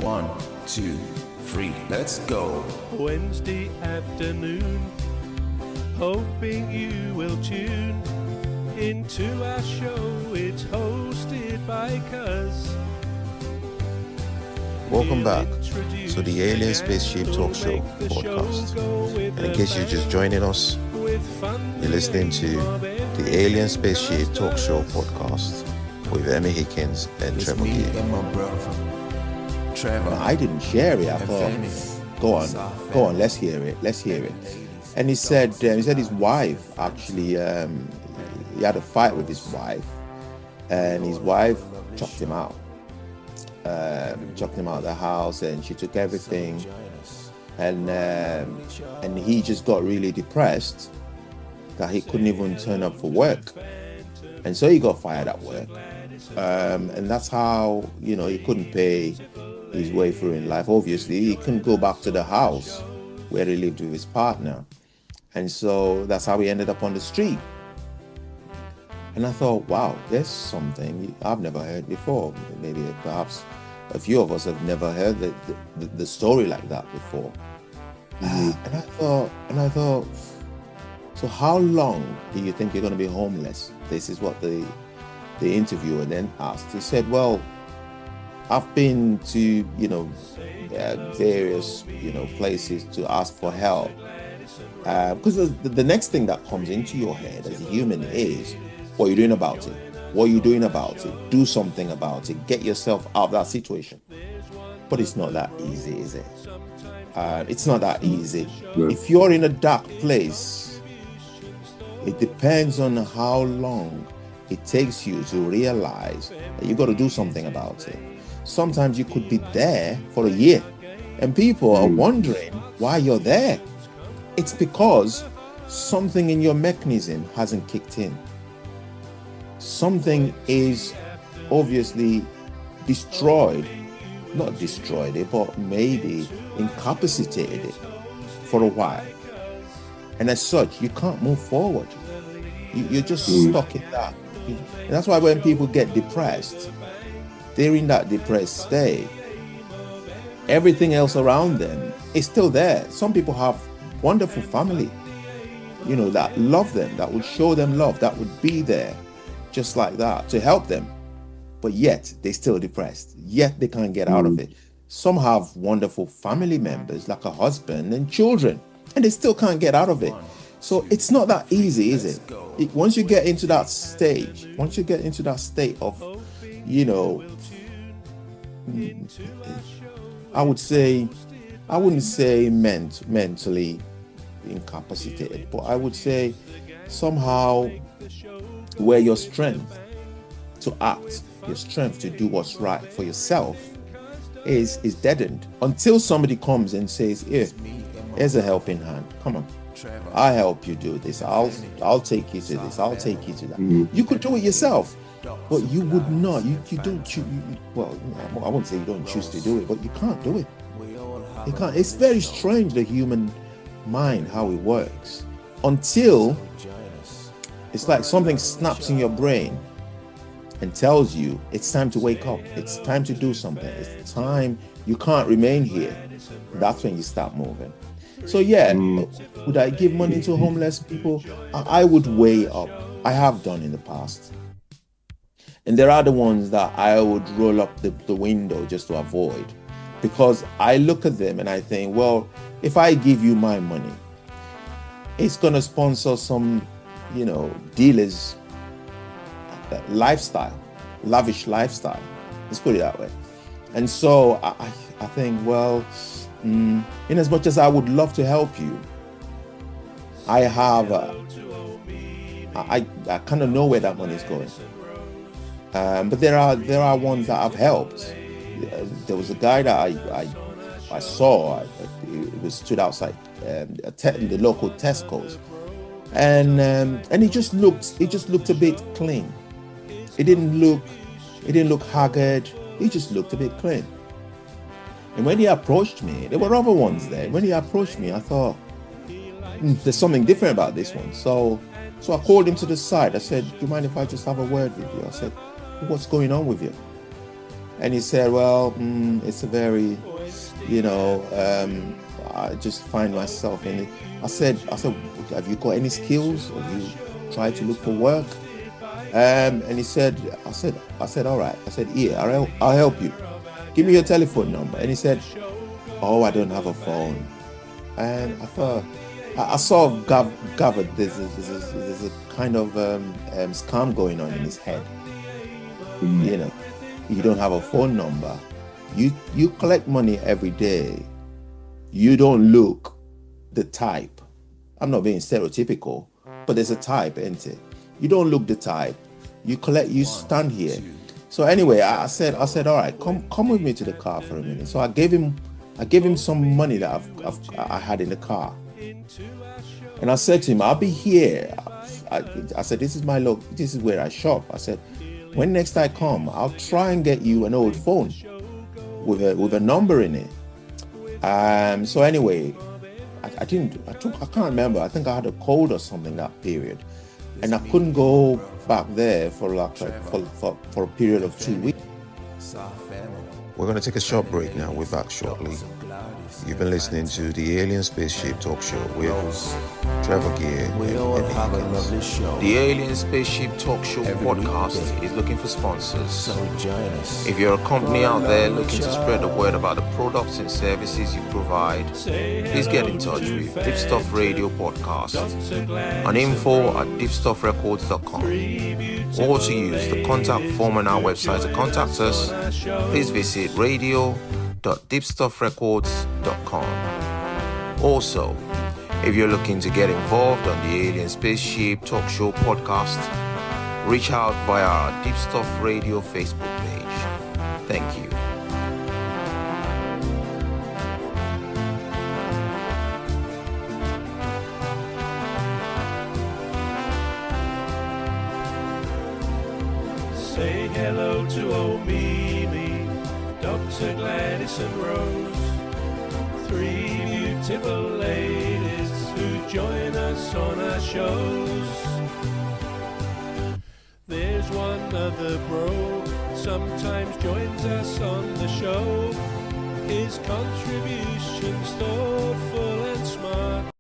1, 2, 3, let's go. Wednesday afternoon, hoping you will tune into our show. It's hosted by Cuz. Welcome back to the Alien Spaceship Talkshow podcast. And in case you're just joining us, you're listening to the Alien Spaceship Talkshow podcast with Emmy Hikins and Trevor Gear. And my brother, Trevor. I didn't share it. I thought, go on, let's hear it. And he said his wife actually, he had a fight with his wife, and his wife chucked him out. Chucked him out of the house, and she took everything, and he just got really depressed that he couldn't even turn up for work, and so he got fired at work, and that's how he couldn't pay his way through in life. Obviously, he couldn't go back to the house where he lived with his partner, and so that's how he ended up on the street. And I thought, wow, there's something I've never heard before. Maybe perhaps a few of us have never heard the story like that before. And I thought, so how long do you think you're going to be homeless? This is what the interviewer then asked. He said, well, I've been to various places to ask for help, because the next thing that comes into your head as a human is, what are you doing about it? What are you doing about it? Do something about it. Get yourself out of that situation. But it's not that easy, is it? It's not that easy. Yeah. If you're in a dark place, it depends on how long it takes you to realize that you got to do something about it. Sometimes you could be there for a year, and people are wondering why you're there. It's because something in your mechanism hasn't kicked in. Something is obviously not destroyed it, but maybe incapacitated it for a while. And as such, you can't move forward. You're just stuck in that. And that's why when people get depressed, they're in that depressed state. Everything else around them is still there. Some people have wonderful family, that love them, that would show them love, that would be there just like that to help them, but yet they're still depressed, yet they can't get out of it. Some have wonderful family members like a husband and children, and they still can't get out of it. So it's not that easy, is it? Once you get into that stage, of I wouldn't say mentally incapacitated, but I would say somehow where your strength to act, your strength to do what's right for yourself is deadened until somebody comes and says, here's a helping hand. Come on, I'll help you do this. I'll take you to this. I'll take you to that. You could do it yourself, but you would not. You don't choose. Well, I wouldn't say you don't choose to do it, but you can't do it. You can't. It's very strange, the human mind, how it works, until it's like something snaps in your brain and tells you it's time to wake up. It's time to do something. It's time. You can't remain here. That's when you start moving. So would I give money to homeless people? I would weigh up. I have done in the past. And there are the ones that I would roll up the window just to avoid, because I look at them and I think, well, if I give you my money, it's going to sponsor some dealers' lifestyle, lavish lifestyle. Let's put it that way. And so I think, well, in as much as I would love to help you, I have, I kind of know where that money is going. But there are ones that I've helped. There was a guy that I saw. It was stood outside the local Tesco's. And he just looked a bit clean. It didn't look haggard. He just looked a bit clean. And when he approached me, there were other ones there. When he approached me, I thought, there's something different about this one. So I called him to the side. I said, do you mind if I just have a word with you? I said, what's going on with you? And he said, well, it's a very, I just find myself in it. I said, have you got any skills? Have you tried to look for work? And he said, I said, all right. I said, yeah, I'll help you. Give me your telephone number. And he said, oh, I don't have a phone. And I thought, I sort of gathered there's a kind of scam going on in his head. You don't have a phone number. You collect money every day. You don't look the type. I'm not being stereotypical, but there's a type, isn't it? You don't look the type. You stand here. So anyway, I said, all right, come with me to the car for a minute. So I gave him some money that I had in the car. And I said to him, I'll be here. I said, this is where I shop. I said, when next I come, I'll try and get you an old phone with a number in it. So anyway, I can't remember. I think I had a cold or something that period. And I couldn't go back there for a period of 2 weeks. We're going to take a short break now. We're back shortly. You've been listening to the Alien Spaceship Talk Show with Trevor Gear and Emmy Hikins. The Alien Spaceship Talk Show podcast is looking for sponsors. If you're a company out there looking to spread the word about the products and services you provide, please get in touch with Deepstuff Radio Podcast on info@deepstuffrecords.com, or to use the contact form on our website to contact us. Please visit radio.deepstuffrecords.com. Also, if you're looking to get involved on the Alien Spaceship Talk Show podcast, reach out via our Deepstuff Radio Facebook page. Thank you. Say hello to old Mimi, Dr. Gladys and Rose, three beautiful ladies who join us on our shows. There's one other bro, sometimes joins us on the show. His contribution's thoughtful and smart.